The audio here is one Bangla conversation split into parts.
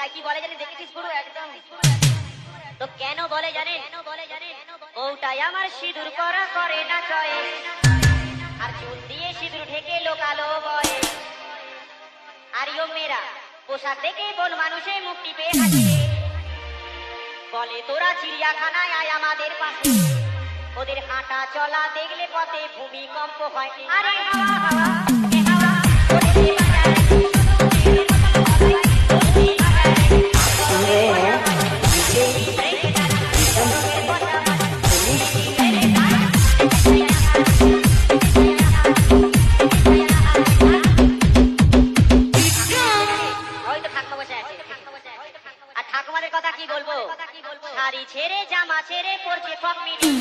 লাগায় কি বলে জানেন দেখেছিস পুরো একদম তো কেন বলে জানেন বউটাই আমার সিঁদুর করা করে না চয়েস আর চুল দিয়ে সিঁদুর ঢেকে লোকালো বয়ে আর ইয়ো মেয়েরা পোশাক দেখে বল মানুষে মুখ টিপে হাসে বলে তোরা চিড়িয়াখানায় আয় আমাদের পাশে ওদের হাঁটা চলা দেখলে পথে ভূমিকম্প হয় আরে হাওয়া হাওয়া এ হাওয়া ওরে ঠাকুমাদের কথা কি বলবো শাড়ি ছেড়ে জামা ছেড়ে পড়ছে ফক মিডি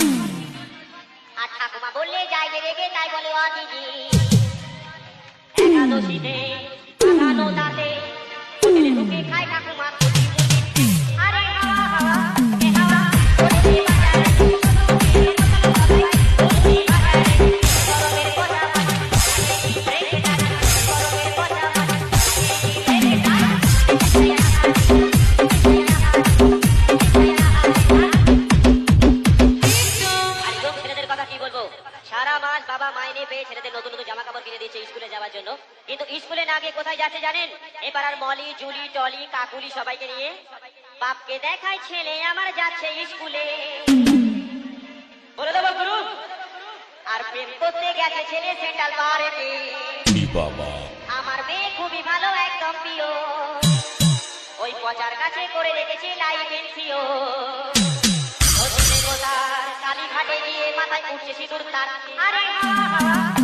আর ঠাকুমা বললে যাই রেগে তাই বলে ও দিদি একাদশীতে আগানো দাঁতে হোটেলে ঢুকে খায় ঠাকুমা আরে হাওয়া হাওয়া এ হাওয়া ওরে সারা মাস বাবা মাইনে পেয়ে ছেলেদের নতুন নতুন জামা কাপড় কিনে দিয়েছে স্কুলে যাওয়ার জন্য কিন্তু স্কুলে না গিয়ে কোথায় যাচ্ছে জানেন এবার আর মলি জুলি টলি কাকুলি সবাইকে নিয়ে বাপকে দেখায় ছেলে আমার যাচ্ছে স্কুলে বলে দেবো গুরু আর প্রেম করতে গেছে ছেলে সেন্ট্রাল পার্কে আমার মেয়ে খুবই ভালো একদম প্রিয় ওই পচার কাছে করে রেখেছে লাইফ ইন্সিওর কালীঘাটে গিয়ে মাথায় উঠছে সিঁদুর তার আরে হাওয়া হাওয়া